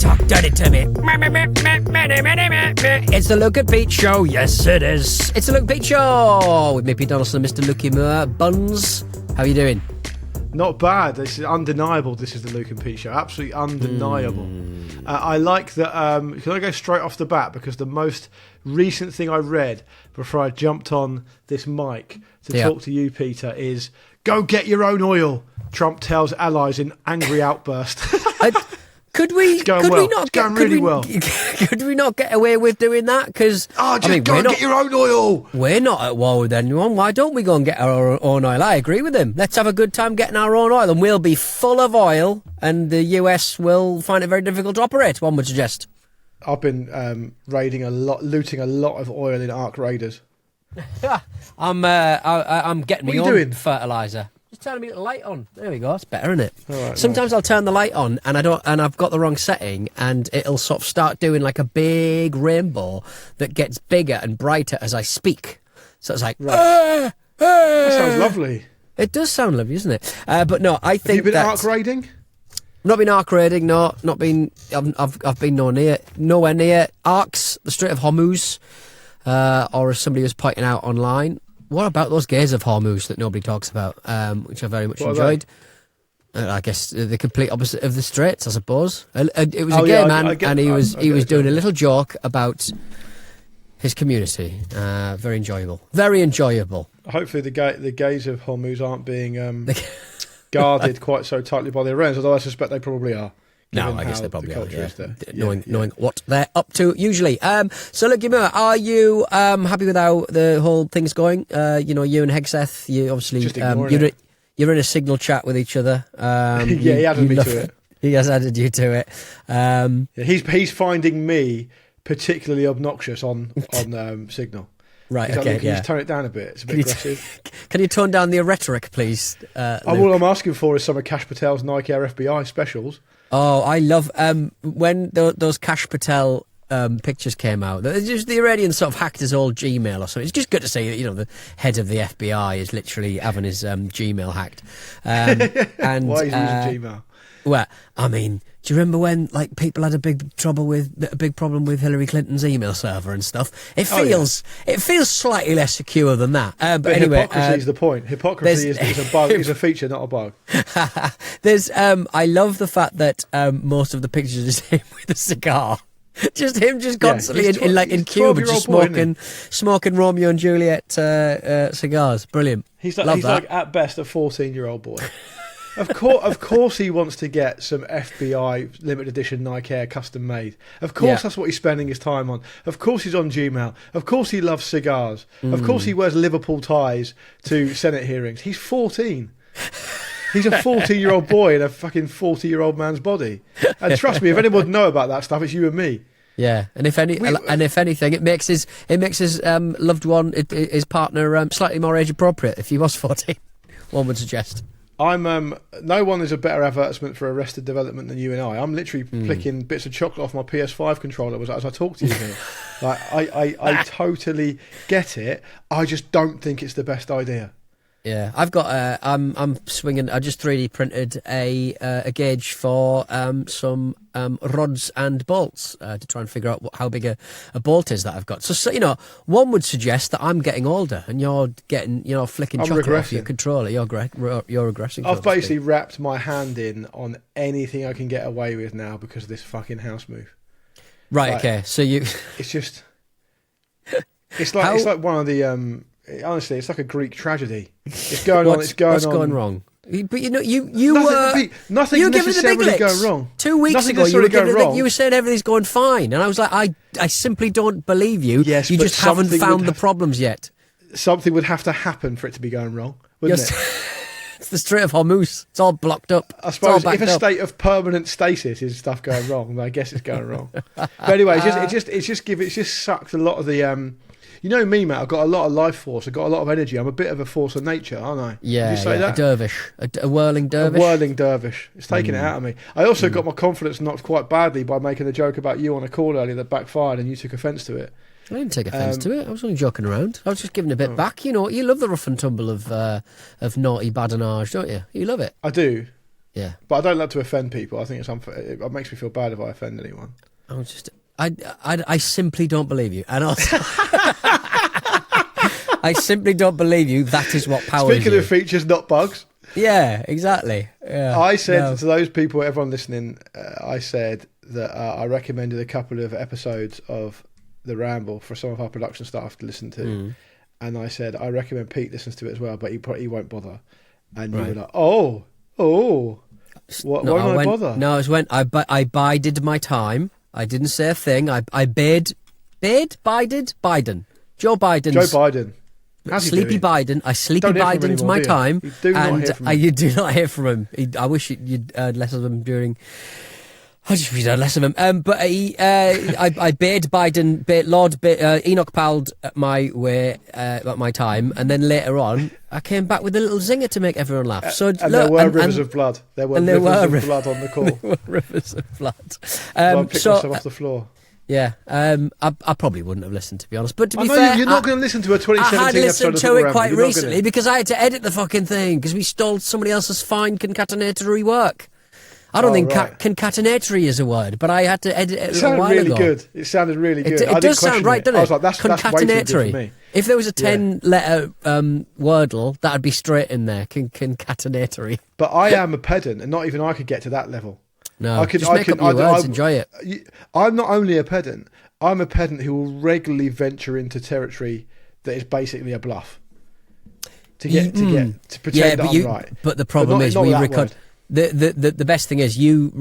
talk dirty to me. It's the Luke and Pete Show. Yes, it is. It's the Luke and Pete Show with me, Pete Donaldson and Mr. Lukey Moore. Buns, how are you doing? Not bad. This is undeniable. This is the Luke and Pete Show. Absolutely undeniable. I like that. Can I go straight off the bat? Because the most recent thing I read before I jumped on this mic to talk to you, Peter, is go get your own oil. Trump tells allies in angry outburst. Could we not get away with doing that? Because go and get your own oil. We're not at war with anyone. Why don't we go and get our own oil? I agree with him. Let's have a good time getting our own oil, and we'll be full of oil, and the US will find it very difficult to operate. One would suggest. I've been looting a lot of oil in Ark Raiders. I'm getting my own fertiliser. Just turning the light on. There we go. It's better, isn't it? Right, sometimes I'll turn the light on and I've got the wrong setting, and it'll sort of start doing like a big rainbow that gets bigger and brighter as I speak. So it's like, that sounds lovely. It does sound lovely, doesn't it? But no, I think. Have you been Ark raiding? Not been Ark raiding. No, not been. I've been nowhere near Arks, the Strait of Hormuz, or as somebody was pointing out online. What about those gays of Hormuz that nobody talks about, which I very much enjoyed? I guess the complete opposite of the Straits, I suppose. It was a gay man, and he was doing a little joke about his community. Very enjoyable. Very enjoyable. Hopefully the gays of Hormuz aren't being guarded quite so tightly by the Iranians, although I suspect they probably are. No, I guess they probably are. Knowing what they're up to usually. So look, are you happy with how the whole thing's going? You and Hegseth, you obviously you're in a signal chat with each other. He added me to it. He has added you to it. He's finding me particularly obnoxious on Signal. Right, okay, can you just tone it down a bit? It's a bit aggressive. Can you tone down the rhetoric, please? All I'm asking for is some of Kash Patel's Nike Air FBI specials. Oh, I love when those Kash Patel pictures came out. Just the Iranians sort of hacked his old Gmail or something. It's just good to see that the head of the FBI is literally having his Gmail hacked. And why is he using Gmail? Well, I mean, do you remember when people had a big problem with Hillary Clinton's email server and stuff? It feels slightly less secure than that. But anyway, hypocrisy is the point. Hypocrisy is a bug. Is a feature, not a bug. I love the fact that most of the pictures is him with a cigar. Just him, constantly in Cuba, just smoking Romeo and Juliet cigars. Brilliant. He's like at best a 14-year-old boy. Of course he wants to get some FBI limited edition Nike Air custom made. Of course that's what he's spending his time on. Of course he's on Gmail. Of course he loves cigars. Of course he wears Liverpool ties to Senate hearings. He's 14. He's a 14-year-old boy in a fucking 40-year-old man's body. And trust me, if anyone would know about that stuff, it's you and me. Yeah, and if anything, it makes his loved one, his partner, slightly more age appropriate. If he was 14, one would suggest. No one is a better advertisement for Arrested Development than you and I. I'm literally flicking bits of chocolate off my PS5 controller as I talk to you here. I totally get it. I just don't think it's the best idea. Yeah, I've got. I'm swinging. I just 3D printed a gauge for some rods and bolts to try and figure out how big a bolt is that I've got. So one would suggest that I'm getting older and you're getting flicking chocolate off your controller. You're regressing. I've basically wrapped my hand in on anything I can get away with now because of this fucking house move. Right. Okay. So you. It's just. It's like one of the. Honestly, it's like a Greek tragedy. It's going on. It's going on. What's going wrong? But nothing's necessarily going wrong. 2 weeks ago, you were saying everything's going fine, and I was like, I simply don't believe you. Yes, you just haven't found the problems yet. Something would have to happen for it to be going wrong, wouldn't it? It's the Strait of Hormuz. It's all blocked up. I suppose if a state of permanent stasis is stuff going wrong, then I guess it's going wrong. But anyway, it just sucked a lot of the. You know me, mate, I've got a lot of life force, I've got a lot of energy, I'm a bit of a force of nature, aren't I? Yeah, Did you say that? A dervish, a whirling dervish. A whirling dervish. It's taken it out of me. I also got my confidence knocked quite badly by making a joke about you on a call earlier that backfired and you took offence to it. I didn't take offence to it, I was only joking around. I was just giving a bit back, you love the rough and tumble of naughty badinage, don't you? You love it. I do. Yeah. But I don't like to offend people. I think it's unfair. It makes me feel bad if I offend anyone. I simply don't believe you. And also, I simply don't believe you. That is what powers Speaking you. of features, not bugs. Yeah, exactly. Yeah. I said to those people, everyone listening, I said that I recommended a couple of episodes of The Ramble for some of our production staff to listen to. And I said, I recommend Pete listens to it as well, but he won't bother. And you were like, why won't I bother? No, it was when I bided my time. I didn't say a thing. I bided Biden. Joe Biden. Sleepy Biden. I sleepy Bidened my time, and you do not hear from him. I wish you'd heard less of him during. I just wish you'd heard less of him. But I bade Biden, Enoch Powelled at my way at my time, and then later on, I came back with a little zinger to make everyone laugh. So there were rivers of blood. There were rivers of blood on the call. There were rivers of blood. I picked myself off the floor. Yeah, I probably wouldn't have listened, to be honest. But to be fair, you're not going to listen to a 2017 I had listened episode to of it quite Ramble. recently because I had to edit the fucking thing because we stole somebody else's fine concatenatory work. I don't think concatenatory is a word, but I had to edit it a while ago. It sounded really good. It does sound right, doesn't it? I was like, that's way too good for me. If there was a 10-letter wordle, that would be straight in there. Concatenatory. But I am a pedant, and not even I could get to that level. No, just make up your words, enjoy it. I'm not only a pedant, I'm a pedant who will regularly venture into territory that is basically a bluff. To pretend that I'm right. But the problem is we record. The best thing is you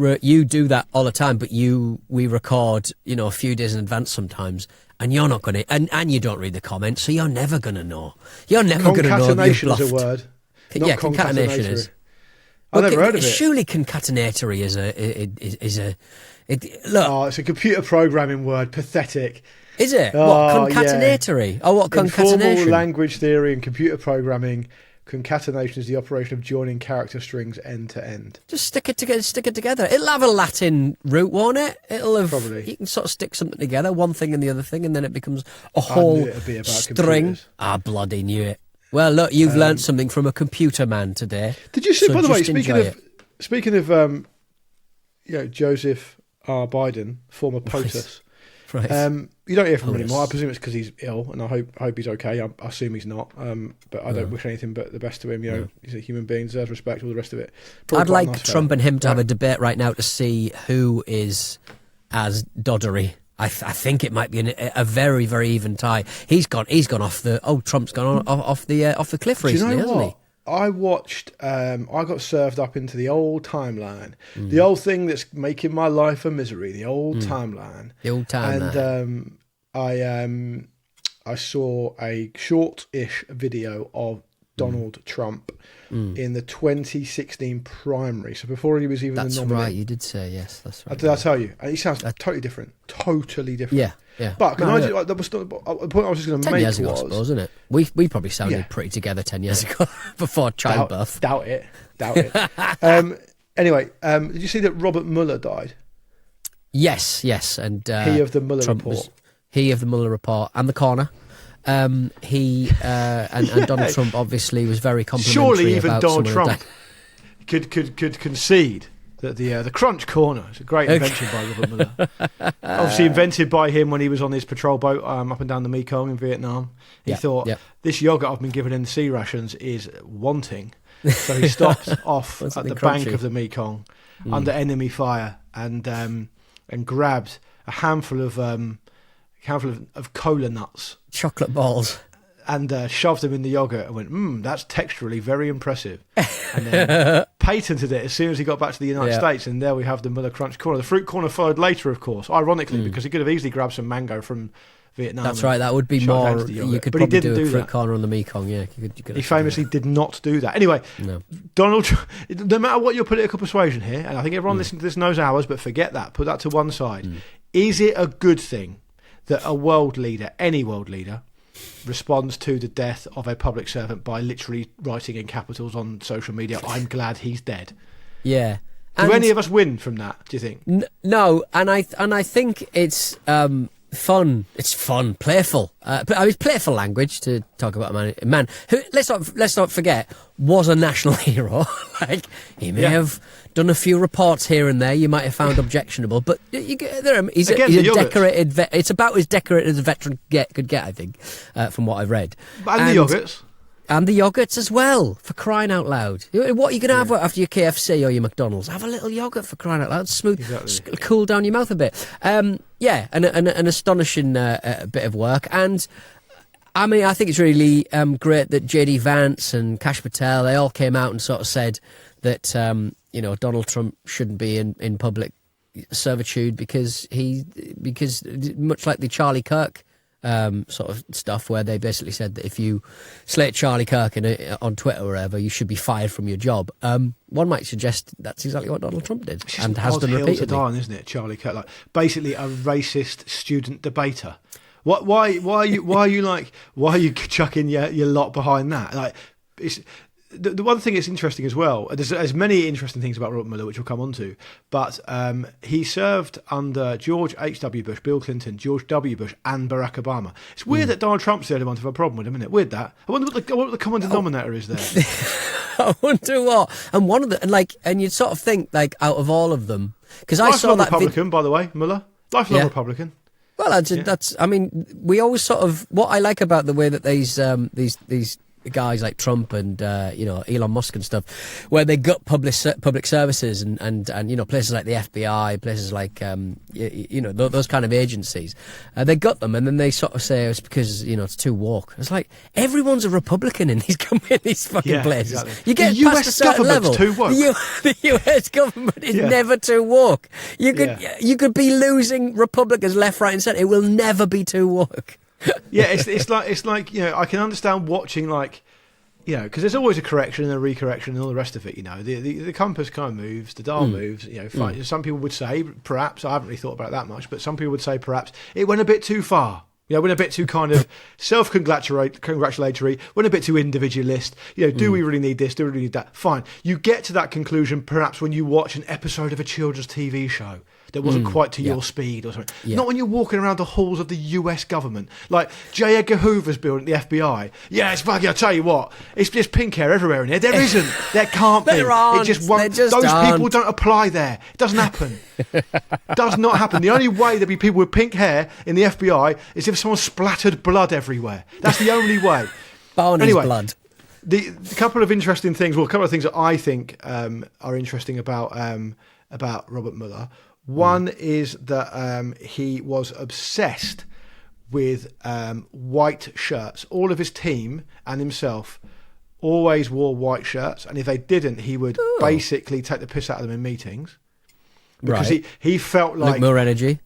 do that all the time, but we record a few days in advance sometimes, and you're not going to, and you don't read the comments, so you're never going to know. You're never going to know you've bluffed. Concatenation is a word. Yeah, concatenation is. I've never heard of it. Surely concatenatory is a. Look. Oh, it's a computer programming word. Pathetic. Is it? What concatenatory? Yeah. Oh, what concatenation? In formal language theory and computer programming, concatenation is the operation of joining character strings end to end. Just stick it together. It'll have a Latin root, won't it? It'll have. Probably. You can sort of stick something together, one thing and the other thing, and then it becomes a whole string. Computers. I bloody knew it. Well, look, you've learnt something from a computer man today. Did you see? By the way, speaking of, Joseph R. Biden, former POTUS. Right. You don't hear from him anymore. I presume it's because he's ill, and I hope he's okay. I assume he's not. But I don't wish anything but the best to him. He's a human being, deserves respect, all the rest of it. I'd like Trump and him to have a debate right now to see who is as doddery. I think it might be a very, very even tie. He's gone off the. Oh, Trump's gone off the cliff recently, hasn't he? I watched. I got served up into the old timeline, the old thing that's making my life a misery. The old timeline. The old timeline. And I saw a short-ish video of Donald Trump in the 2016 primary. So before he was even the nominee. That's right. You did say yes. That's right. Did I tell you? And he sounds totally different. Totally different. Yeah. Yeah. But can I? That was the point I was just going to make. 10 years ago, I suppose, isn't it? We probably sounded pretty together 10 years ago before childbirth. Doubt it. Anyway, did you see that Robert Mueller died? Yes, and he of the Mueller report. He of the Mueller report and the corner. He and Donald Trump obviously was very complimentary. Surely even about Donald Trump could concede that the crunch corner is a great invention by Robert Mueller. Obviously invented by him when he was on his patrol boat up and down the Mekong in Vietnam. He thought, this yogurt I've been given in the sea rations is wanting. So he stopped off at the bank of the Mekong under enemy fire and grabbed a handful of cola nuts. Chocolate balls. And shoved them in the yogurt and went, that's texturally very impressive. And then patented it as soon as he got back to the United States. And there we have the Mueller Crunch Corner. The fruit corner followed later, of course, ironically, because he could have easily grabbed some mango from Vietnam. That's right, that would be more. You could probably do a fruit corner on the Mekong, yeah. He famously did not do that. Anyway, Donald Trump, no matter what your political persuasion here, and I think everyone listening to this knows ours, but forget that, put that to one side. Is it a good thing that a world leader, any world leader, responds to the death of a public servant by literally writing in capitals on social media, I'm glad he's dead? Yeah. Do any of us win from that, do you think? No, and I think it's Fun. It's fun, playful. It's playful language to talk about a man who, let's not forget, was a national hero. Like, he may have done a few reports here and there you might have found objectionable, but he's a decorated vet. It's about as decorated as a veteran could get, I think, from what I've read. And the yogurts. And the yogurts as well, for crying out loud. What are you going to have after your KFC or your McDonald's? Have a little yogurt, for crying out loud. Smooth, cool down your mouth a bit. An astonishing bit of work. And, I mean, I think it's really great that J.D. Vance and Kash Patel, they all came out and sort of said that, Donald Trump shouldn't be in public servitude because much like the Charlie Kirk sort of stuff, where they basically said that if you slate Charlie Kirk on Twitter or wherever, you should be fired from your job. One might suggest that's exactly what Donald Trump did and has done repeatedly. To die on, isn't it, Charlie Kirk? Like, basically a racist student debater. Why are you chucking your lot behind that? Like, it's. The one thing that's interesting as well, there's many interesting things about Robert Mueller, which we'll come on to, but he served under George H.W. Bush, Bill Clinton, George W. Bush, and Barack Obama. It's weird that Donald Trump's the only one to have a problem with him, isn't it? Weird that. I wonder what the common denominator is there. I wonder what. And one of and you'd sort of think, like, out of all of them, because I saw that Republican, by the way, Mueller, lifelong Republican. Well, that's. I mean, we always sort of. What I like about the way that these guys like Trump and Elon Musk and stuff, where they gut public services and places like the FBI, places like those kind of agencies, they gut them and then they sort of say it's because it's too woke. It's like everyone's a Republican in these fucking places. Exactly. You get the past US a certain level. Too woke. The US government is never too woke. You could be losing Republicans left, right, and centre. It will never be too woke. It's like I can understand watching because there's always a correction and a recorrection and all the rest of it. The compass kind of moves, the dial moves. Fine. Some people would say perhaps, I haven't really thought about that much, but some people would say perhaps it went a bit too far. Went a bit too kind of self-congratulatory, went a bit too individualist. Do we really need this? Do we really need that? Fine. You get to that conclusion perhaps when you watch an episode of a children's TV show that wasn't quite to your speed or something. Yeah. Not when you're walking around the halls of the US government. Like J. Edgar Hoover's building at the FBI. Yeah, it's fucking, I'll tell you what, it's just pink hair everywhere in here. There isn't. There can't be. There aren't. Those people don't apply there. It doesn't happen. Does not happen. The only way there'd be people with pink hair in the FBI is if someone splattered blood everywhere. That's the only way. Barney's blood. The couple of interesting things, a couple of things that I think are interesting about Robert Mueller. One is that he was obsessed with white shirts. All of his team and himself always wore white shirts, and if they didn't, he would basically take the piss out of them in meetings. Because he felt like... more energy.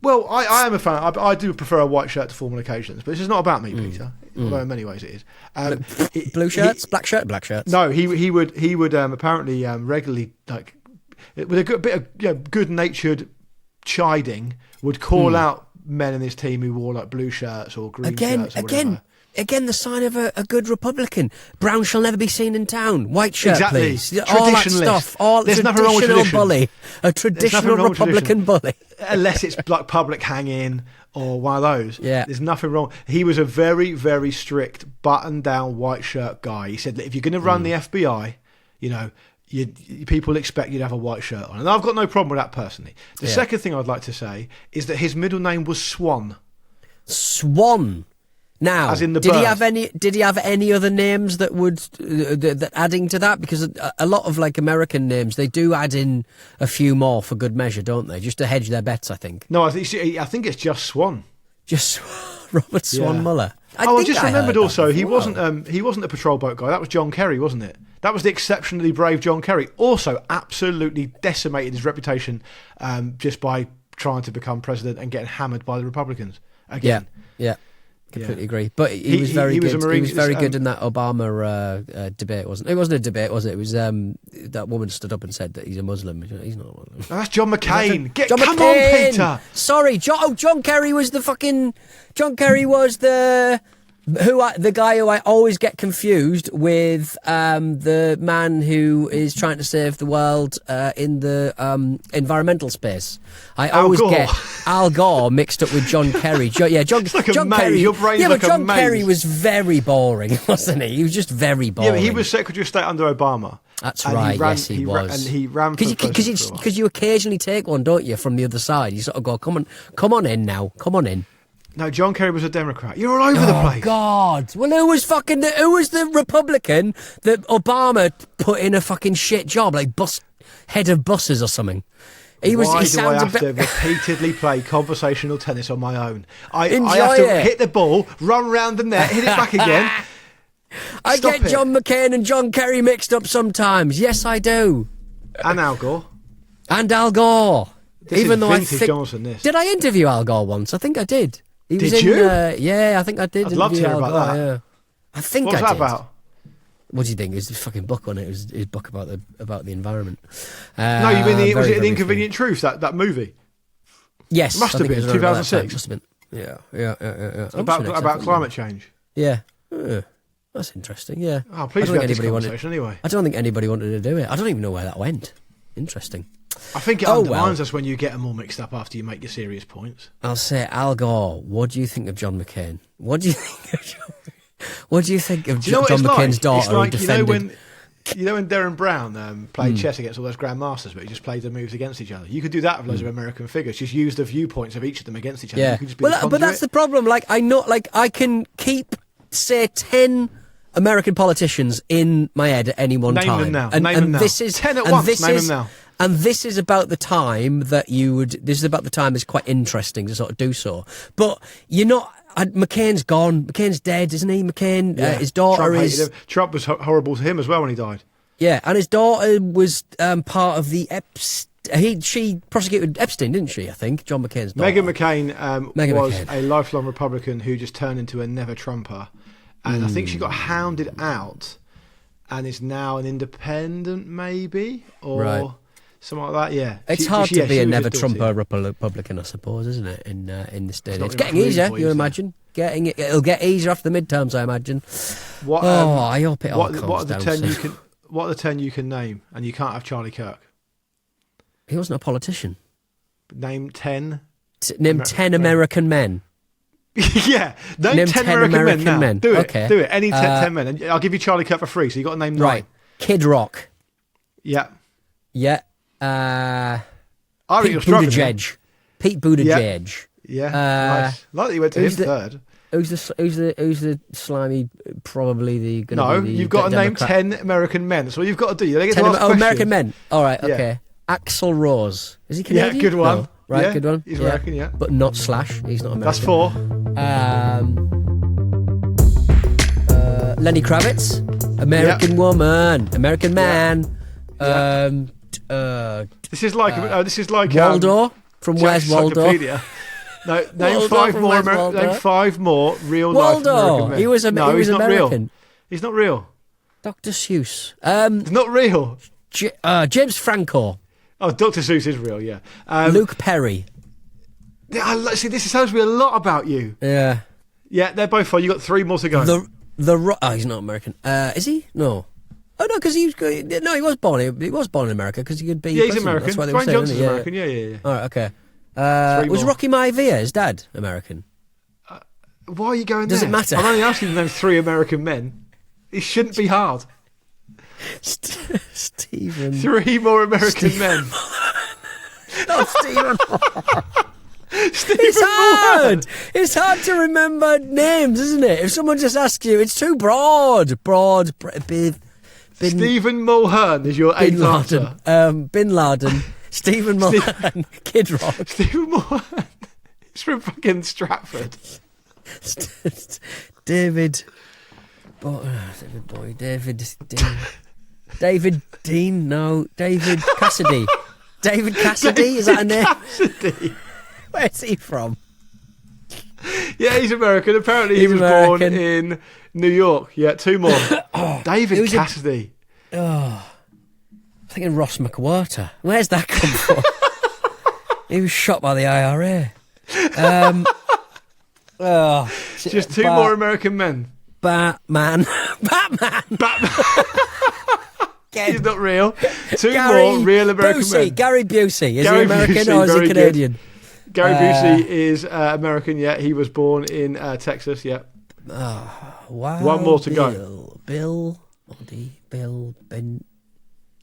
Well, I am a fan. I do prefer a white shirt to formal occasions, but this is not about me, Peter. Although in many ways it is. Blue shirts? Black shirts? No, he would apparently regularly, like, with a bit of good-natured chiding, would call out men in his team who wore like blue shirts or green shirts or whatever. Again, the sign of a good Republican. Brown shall never be seen in town. White shirt, please. All that stuff. There's nothing wrong with tradition. Bully. A traditional Republican bully. Unless it's like public hang-in or one of those. Yeah. There's nothing wrong. He was a very, very strict button-down white shirt guy. He said, if you're going to run the FBI, people expect you to have a white shirt on. And I've got no problem with that personally. The second thing I'd like to say is that his middle name was Swan. Swan? Now, as in the did bird. Did he have any other names that would that adding to that? Because a lot of like American names, they do add in a few more for good measure, don't they? Just to hedge their bets, I think. No, I think it's just Swan. Just Robert Swan Mueller. I just remembered also he wasn't a patrol boat guy. That was John Kerry, wasn't it? That was the exceptionally brave John Kerry. Also, absolutely decimated his reputation just by trying to become president and getting hammered by the Republicans again. Yeah. Completely agree, but he was very good. He was very good in that Obama debate, wasn't it? It wasn't a debate, was it? It was that woman stood up and said that he's a Muslim. He's not a Muslim. Oh, that's John McCain. Come on, Peter. Sorry, John Kerry was the fucking. John Kerry was the The guy who I always get confused with, the man who is trying to save the world in the environmental space. I always get Al Gore mixed up with John Kerry. John like John maze. Kerry. Your brain's yeah, like but John a maze. Kerry was very boring, wasn't he? He was just very boring. Yeah, but he was Secretary of State under Obama. That's right. Yes, he was. And he ran for because you occasionally take one, don't you, from the other side? You sort of go, come on in now, come on in. No, John Kerry was a Democrat. You're all over the place. Oh, God. Well, who was the Republican that Obama put in a fucking shit job, like head of buses or something? Why do I have to repeatedly play conversational tennis on my own? I have to hit the ball, run round the net, hit it back again. I get John McCain and John Kerry mixed up sometimes. Yes, I do. And Al Gore. And Al Gore. Even though Johnson, did I interview Al Gore once? I think I did. Did you? Yeah, I think I did. I'd love to hear about that. Yeah. I think What's I that did. about? What do you think? It was a fucking book on it. It was his book about the environment. No, you mean was it An Inconvenient Truth? That movie? Yes, it must have been 2006. Must have been. Yeah. About climate change. Yeah. That's interesting. Yeah. Oh, please have this conversation anyway. I don't think anybody wanted to do it. I don't even know where that went. Interesting. I think it undermines us when you get them all mixed up after you make your serious points. I'll say, Al Gore, what do you think of John McCain? What do you think of John McCain's daughter? It's like, you know when Darren Brown played chess against all those grandmasters, but he just played the moves against each other. You could do that with loads of American figures. Just use the viewpoints of each of them against each other. Yeah. You could just be but that's the problem. Like, I can keep, say, 10 American politicians in my head at any one time. Name them now. Name them now. This is 10 at once. Name them now. And this is about the time that this is about the time that's quite interesting to sort of do so. But you're not, McCain's gone. McCain's dead, isn't he? McCain, his daughter is... Trump was horrible to him as well when he died. Yeah, and his daughter was part of the she prosecuted Epstein, didn't she, I think? John McCain's daughter. Meghan McCain was a lifelong Republican who just turned into a never-Trumper. And I think she got hounded out and is now an independent, maybe? Or... Right. Something like that, yeah. It's hard to be a never-Trumper Republican, I suppose, isn't it? In this day, it's getting easier. You imagine it'll get easier after the midterms, I imagine. I hope it all calms down. What are the 10 you can name, and you can't have Charlie Kirk? He wasn't a politician. Name 10. Name 10 American men. Yeah, name 10 American men. Do it. Okay. Do it. Any 10 men, and I'll give you Charlie Kirk for free. So you got to name 9. Right. Kid Rock. Yeah. Yeah. Pete Buttigieg. Pete Buttigieg. Yeah. Nice. Like that you went to him third. Who's the slimy? Probably you've got to name 10 American men. That's all you've got to do. You get 10 to ask questions. American men. All right. Okay. Axl Rose. Is he Canadian? Yeah, good one. No. Right, yeah, good one. He's American, yeah. But not Slash. He's not American. That's 4. Lenny Kravitz. American woman. American man. This is like Waldo from Where's Waldo? No, name 5 more. Name 5 more real life American men. He was he's American. Not real. He's not real. Dr. Seuss. He's not real. James Franco. Oh, Dr. Seuss is real. Yeah. Luke Perry. See, this tells me a lot about you. Yeah. Yeah, they're both fine. You got 3 more to go. He's not American. Is he? No. Oh no, because he was born in America because he could be. Yeah, he's president. American. That's why they Dwayne were Johnson's saying, American. Yeah. All right, okay. Was Rocky Maivia his dad American? Why are you going there? Does it matter? I'm only asking you to name 3 American men. It shouldn't be hard. Stephen. 3 more American men. Not Stephen. It's hard. It's hard to remember names, isn't it? If someone just asks you, it's too broad. Stephen Mulhern is your 8th answer. Bin Laden. Stephen Mulhern. Kid Rock. Stephen Mulhern. It's from fucking Stratford. David Dean. No, David Cassidy. David Cassidy, is that a name? Cassidy. Where's he from? Yeah, he's American. Apparently he was born in New York. Yeah, 2 more. David Cassidy. I'm thinking Ross McWhirter. Where's that come from? He was shot by the IRA. Just two more American men. Batman. He's not real. Two more real American men. Gary Busey. Is he American or is he Canadian? Good. Gary Busey is American, yeah. He was born in Texas, yeah. Oh, wow. One more to go. Bill.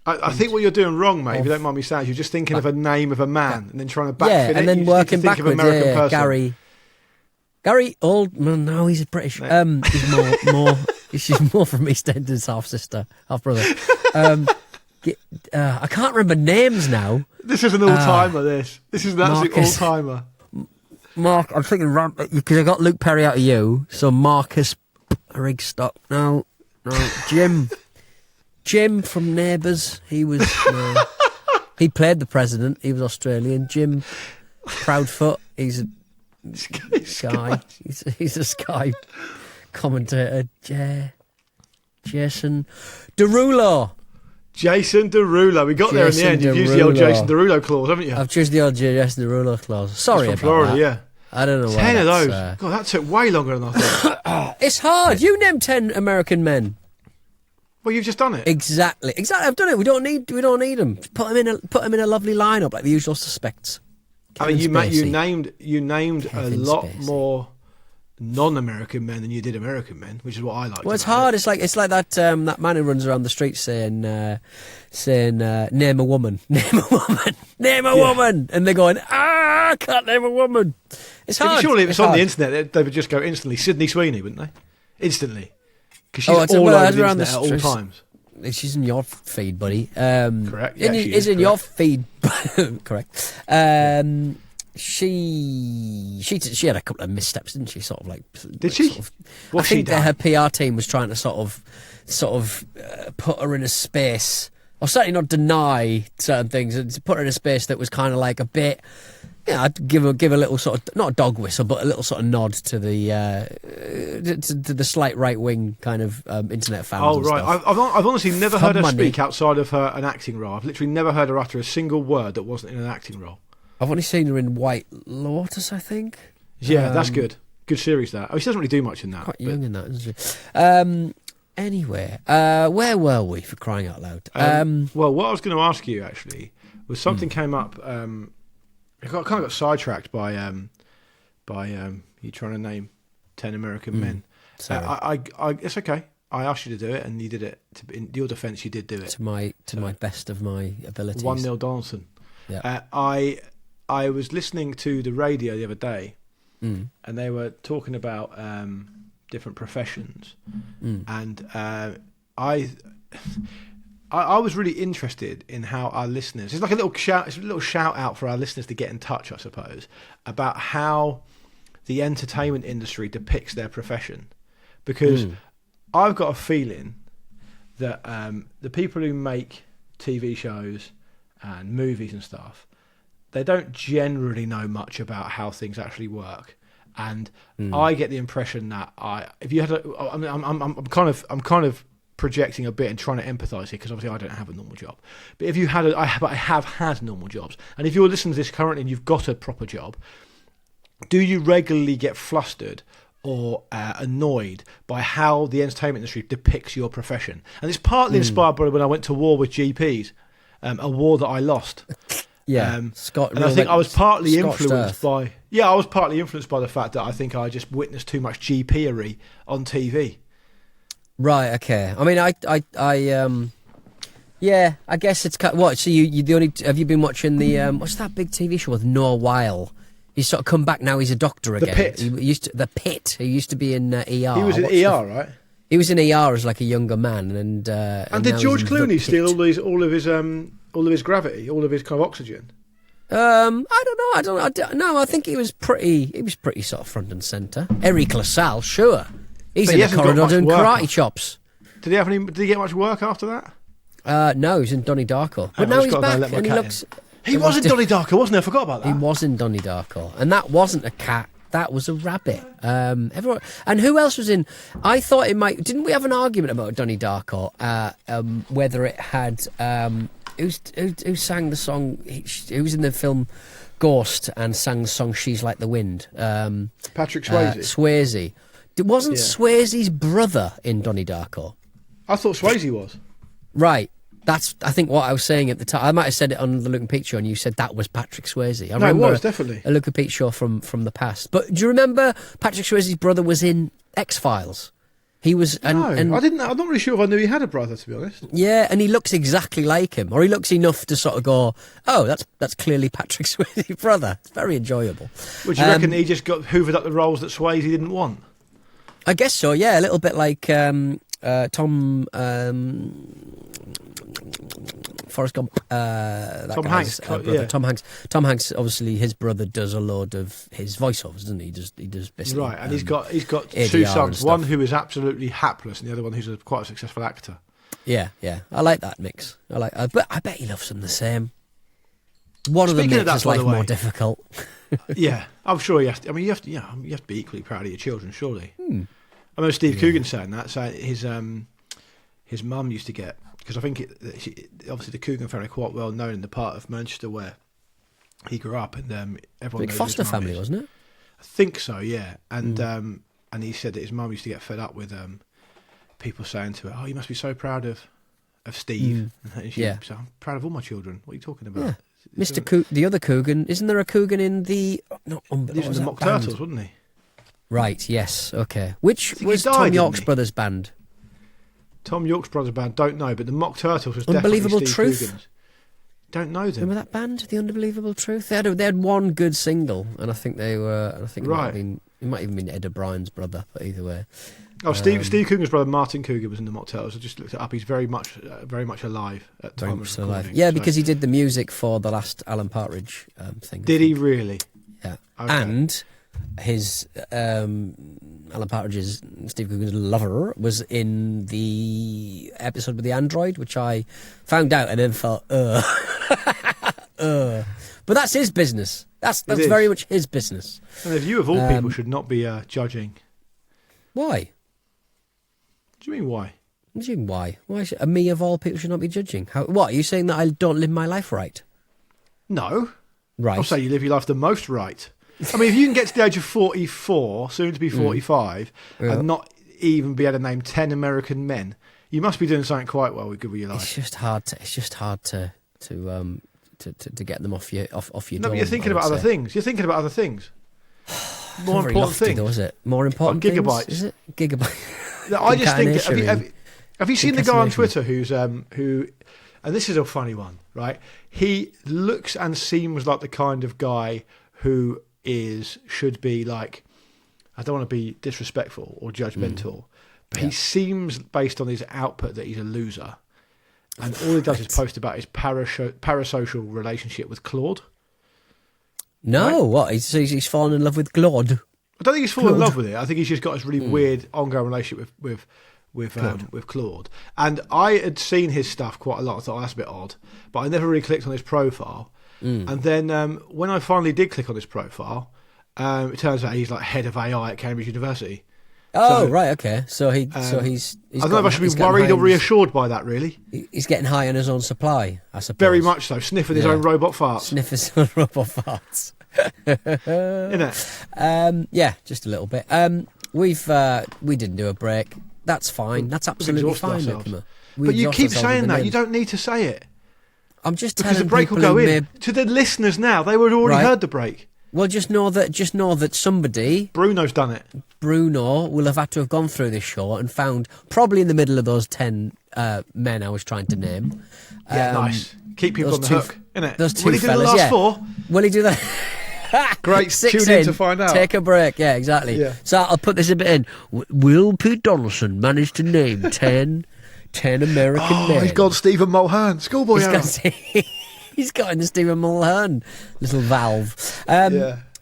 I think what you're doing wrong, mate, if you don't mind me saying, you're just thinking of a name of a man and then trying to backfit it. And then working backwards. American person. Gary Oldman. No, he's British. He's more. She's more from EastEnders, half sister, half brother. I can't remember names now. This is an all-timer. This is an absolute all-timer. Mark, I'm thinking because I got Luke Perry out of you, so Marcus Rigstock. No, Jim from Neighbours. He was. He played the president. He was Australian. Jim Proudfoot. He's a Sky. He's a Sky commentator. Jason Derulo. Jason Derulo. We got there in the end. You've used the old Jason Derulo clause, haven't you? I've used the old Jason Derulo clause. Sorry about Florida, that. Yeah. I don't know why. 10 of those. God, that took way longer than I thought. It's hard. You name 10 American men. Well, you've just done it. Exactly. I've done it. We don't need them. Put them in a lovely lineup like the usual suspects. I mean, you named a lot more non-American men than you did American men, which is what I like. Well, it's hard. It's like that man who runs around the street saying name a woman, name a woman, and they're going, I can't name a woman. It's hard. Surely if it's on the internet, they would just go instantly Sydney Sweeney, wouldn't they? Instantly, because she's all over the internet at all times. She's in your feed, buddy. Correct. Yeah, is in your feed. Correct. She had a couple of missteps, didn't she? Sort of like. Did she? I think that her PR team was trying to sort of put her in a space, or certainly not deny certain things, and to put her in a space that was kind of like a bit. Yeah, I'd give a little sort of, not a dog whistle, but a little sort of nod to the slight right wing kind of internet fans. Oh, right. Stuff. I've honestly never heard her speak outside of an acting role. I've literally never heard her utter a single word that wasn't in an acting role. I've only seen her in White Lotus, I think. Yeah, that's good. Good series, that. Oh, she doesn't really do much in that. Quite young in that, isn't she? Anyway, where were we, for crying out loud? Well, what I was going to ask you, actually, was something came up. I kind of got sidetracked by you trying to name 10 American men. Sorry. It's okay. I asked you to do it, and you did it. In your defence, you did do it. To my best of my abilities. 1-0 Donaldson. Yeah. I was listening to the radio the other day, and they were talking about different professions, and I was really interested in how our listeners. It's like a little shout out for our listeners to get in touch, I suppose, about how the entertainment industry depicts their profession, because I've got a feeling that the people who make TV shows and movies and stuff, they don't generally know much about how things actually work. And I get the impression that I'm kind of projecting a bit and trying to empathise here, because obviously I don't have a normal job. But if you had, I have had normal jobs. And if you're listening to this currently and you've got a proper job, do you regularly get flustered or annoyed by how the entertainment industry depicts your profession? And it's partly inspired by when I went to war with GPs, a war that I lost. Yeah, and I think I was partly influenced by. Yeah, I was partly influenced by the fact that I think I just witnessed too much GP-ery on TV. Right. Okay. I mean, yeah. I guess it's what. So you the only have you been watching the what's that big TV show with Noah Weil? He's sort of come back now. He's a doctor again. The Pit. He used to be in ER. He was in ER, right? He was in ER as like a younger man, and did George Clooney steal all of his gravity, all of his kind of oxygen? I don't know. I think he was pretty sort of front and centre. Eric LaSalle, sure. He's in the corridor doing karate chops. Did he get much work after that? No, he's in Donnie Darko. But now he's back, and he looks. He was in Donnie Darko, wasn't he? I forgot about that. He was in Donnie Darko, and that wasn't a cat. That was a rabbit. Everyone, and who else was in? I thought it might. Didn't we have an argument about Donnie Darko? Whether it had. Who sang the song? Who was in the film Ghost and sang the song "She's Like the Wind"? Patrick Swayze. Swayze. Wasn't Yeah. Swayze's brother in Donnie Darko? I thought Swayze was. Right. That's, I think, what I was saying at the time. I might have said it on the Luke and Pete show, and you said that was Patrick Swayze. I No, it remember was, definitely. a Luke and Pete show from the past. But do you remember Patrick Swayze's brother was in X-Files? He was... No, I didn't. I'm not really sure if I knew he had a brother, to be honest. Yeah, and he looks exactly like him. Or he looks enough to sort of go, oh, that's clearly Patrick Swayze's brother. It's very enjoyable. Would you reckon he just got hoovered up the roles that Swayze didn't want? I guess so, yeah. A little bit like Tom... Forrest Gump. Tom Hanks. Yeah. Tom Hanks. Tom Hanks. Obviously, his brother does a load of his voiceovers, doesn't he? He does basically. Right, and he's got ADR two and sons. stuff. One who is absolutely hapless, and the other one who's quite a successful actor. Yeah. I like that mix. But I bet he loves them the same. One of them Speaking of makes that, his by life the way- more difficult. Yeah, I'm sure you have to. I mean, you have to be equally proud of your children, surely. I remember Steve Coogan saying that. So his mum used to get, because I think obviously the Coogan family are quite well known in the part of Manchester where he grew up, and everyone Big knows foster his mum family, is. wasn't it? I think so, yeah. And he said that his mum used to get fed up with people saying to her, "Oh, you must be so proud of Steve." And she said, "I'm proud of all my children. What are you talking about?" Yeah. The other Coogan, isn't there a Coogan in the... He was in the Mock Turtles, wasn't he? Right, yes, okay. Which he was died, Tom didn't York's he? brothers band? Tom York's brothers band, don't know, but the Mock Turtles was Unbelievable definitely Steve Truth? Coogan's. Don't know them. Remember that band, The Unbelievable Truth? They had one good single, and I think they were... I think Right. it might even been Ed O'Brien's brother, but either way. Oh, Steve Coogan's brother Martin Coogan was in the Mock Turtles. I just looked it up. He's very much alive at the Very time much of still alive. recording. Yeah, So- because he did the music for the last Alan Partridge thing. I Did he think. really? Yeah. Okay. And his Alan Partridge's Steve Coogan's lover was in the episode with the android, which I found out and then thought, But that's his business. That's It is. very much his business. And if you of all people should not be judging. Why? What do you mean why? What do you mean, why? Why should me of all people should not be judging? What are you saying, that I don't live my life right? No. Right. I'll say you live your life the most right. I mean, if you can get to the age of 44, soon to be 45, and not even be able to name 10 American men, you must be doing something quite well with your life. It's just hard to get them off your No, dome, but you're thinking I would about other say. things. You're thinking about other things. More Not very important lofty, things. though, is it? More important Like things, gigabytes. is it? Gigabyte. No, I just think. Incarnation. Have you seen the guy on Incarnation. Twitter who? And this is a funny one, right? He looks and seems like the kind of guy who should be like. I don't want to be disrespectful or judgmental, but he seems, based on his output, that he's a loser. And all he does is post about his parasocial relationship with Claude. No, what? He's fallen in love with Claude. I don't think he's fallen in love with it. I think he's just got this really weird ongoing relationship with Claude. And I had seen his stuff quite a lot. I thought, that's a bit odd. But I never really clicked on his profile. And then when I finally did click on his profile, it turns out he's like head of AI at Cambridge University. Oh, So, right, okay. So he's I don't know if I should be worried or reassured by that, really. He's getting high on his own supply, I suppose. Very much so. Sniffing his own robot farts. Sniff his own robot farts. Innit? Yeah, just a little bit. We didn't do a break. That's fine. That's absolutely exhausted fine, ourselves. Nikema. But you keep saying that. You don't need to say it. I'm just Because telling the break will people go who in. To the listeners now, they would have already Right. heard the break. Well, just know that somebody, Bruno's done it. Bruno, will have had to have gone through this show and found, probably in the middle of those 10 men I was trying to name. Yeah, nice. Keep people those on the two- hook, innit? Those two Will he do the fellas, last yeah. four? Will he do that? Great. 6 Tune in to find out. Take a break. Yeah, exactly. Yeah. So I'll put this a bit in. Will Pete Donaldson manage to name 10 American men? He's got Stephen Mulhern, schoolboy He's hour. got, he's got in the Stephen Mulhern little valve.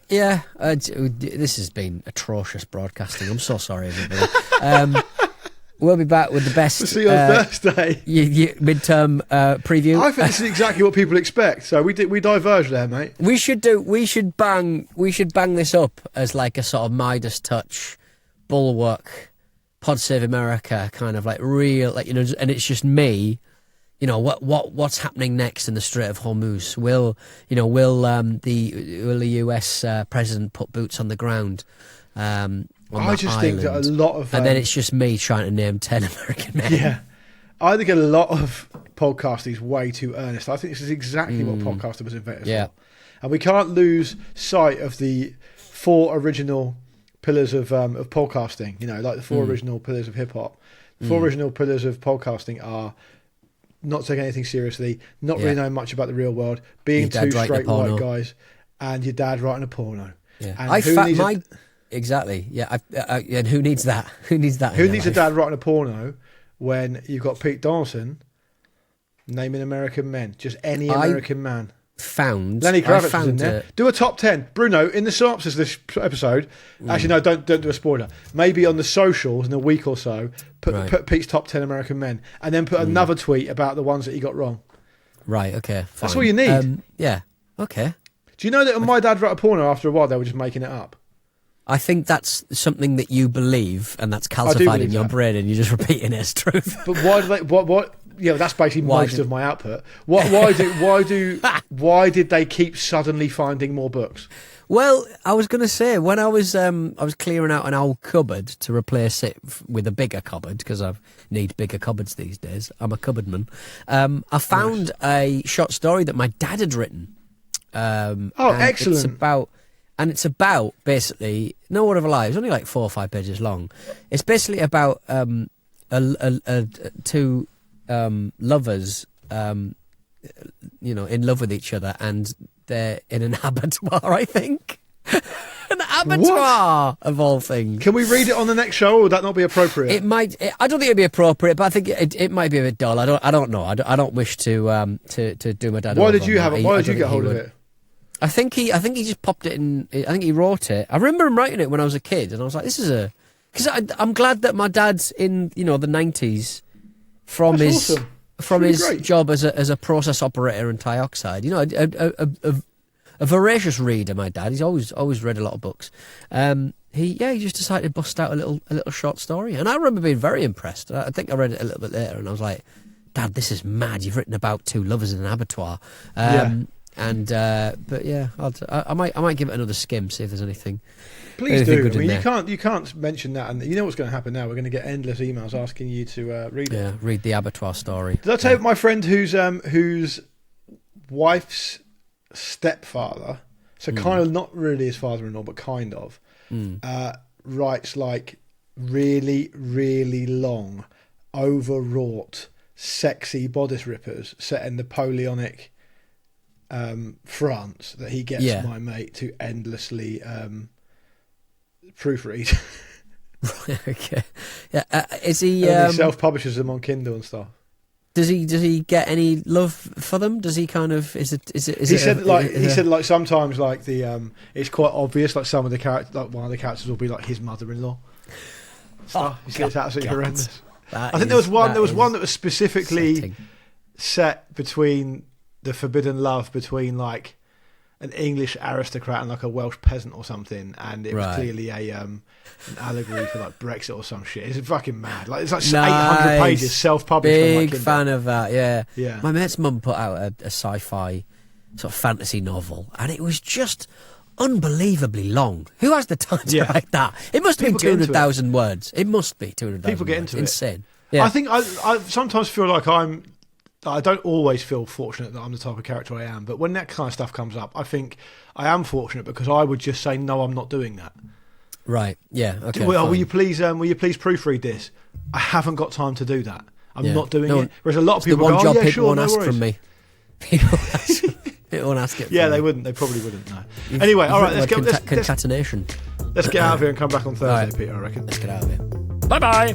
Yeah, this has been atrocious broadcasting. I'm so sorry, everybody. We'll be back with the best. We'll see you on Thursday. Midterm preview. I think this is exactly what people expect. So we diverged there, mate. We should bang this up as like a sort of Midas touch, bulwark, Pod Save America kind of like real, like, you know, and it's just me. You know, what's happening next in the Strait of Hormuz? Will the US president put boots on the ground? on I that just think that a island. lot of And then it's just me trying to name 10 American men. yeah. I think a lot of podcasting is way too earnest. I think this is exactly what podcasting was invented for. And we can't lose sight of the 4 original pillars of podcasting, you know, like the 4 original pillars of hip hop. The 4 original pillars of podcasting are not taking anything seriously, not really knowing much about the real world, being 2 straight white guys, and your dad writing a porno. Yeah. And exactly. Yeah. And who needs that? Who needs that? Who needs a dad writing a porno when you've got Pete Donaldson naming American men? Just any American man. Lenny Kravitz is in there. Do a top 10. Bruno, in the synopsis of this episode, actually no, don't do a spoiler. Maybe on the socials in a week or so, put Pete's top 10 American men, and then put another tweet about the ones that he got wrong. Right, okay. Fine. That's all you need. Yeah, okay. Do you know that when my dad wrote a porno, after a while they were just making it up? I think that's something that you believe, and that's calcified in your brain, and you're just repeating it as truth. But why do they? What? Yeah, that's basically most of my output. Why did they keep suddenly finding more books? Well, I was going to say, when I was clearing out an old cupboard to replace it with a bigger cupboard, because I need bigger cupboards these days. I'm a cupboardman. I found a short story that my dad had written. Excellent! It's about basically No Word of a Lie. It's only like 4 or 5 pages long. It's basically about 2 lovers, you know, in love with each other, and they're in an abattoir, I think. An abattoir, of all things. Can we read it on the next show, or would that not be appropriate? It might. I don't think it'd be appropriate, but I think it might be a bit dull. I don't know. I don't wish to do my dad. Why did you have it? Why did you get hold of it? I think he just popped it in. I think he wrote it. I remember him writing it when I was a kid, and I was like, "This is a." Because I'm glad that my dad's in, you know, the 90s from his job as a process operator in Tioxide. You know, a voracious reader. My dad. He's always read a lot of books. He just decided to bust out a little short story, and I remember being very impressed. I think I read it a little bit later, and I was like, "Dad, this is mad! You've written about 2 lovers in an abattoir." But yeah, I might give it another skim, see if there's anything. Please do. I mean, you can't mention that, and you know what's going to happen now. We're going to get endless emails asking you to read it. Yeah, read the abattoir story. Did I tell you my friend whose wife's stepfather, so kind of not really his father-in-law, but kind of, writes like really, really long, overwrought, sexy bodice rippers set in Napoleonic France that he gets my mate to endlessly proofread. Okay. Yeah. Is he? He self-publishes them on Kindle and stuff. Does he get any love for them? Does he kind of? He said sometimes like the it's quite obvious, like some of the characters, like one of the characters will be like his mother-in-law. Stuff. He said it's absolutely horrendous. I think there was one that was specifically set between the forbidden love between like an English aristocrat and like a Welsh peasant or something, and it was clearly an allegory for like Brexit or some shit. It's fucking mad. Like it's like 800 pages, self-published. Big fan of that. Yeah. My mate's mum put out a sci-fi sort of fantasy novel, and it was just unbelievably long. Who has the time to write that? It must have been 200,000 words. It must be 200,000. People get into it. Insane. Yeah. I think I sometimes feel like I don't always feel fortunate that I'm the type of character I am, but when that kind of stuff comes up, I think I am fortunate because I would just say, no, I'm not doing that. Right. Yeah. Okay. Will you please proofread this? I haven't got time to do that. I'm not doing it. Whereas a lot of people go, yeah, sure, no worries. From me. People won't ask it. Yeah, they wouldn't. They probably wouldn't. No. Anyway, all right, let's get concatenation. Let's get out of here and come back on Thursday, Peter. I reckon. Let's get out of here. Bye bye.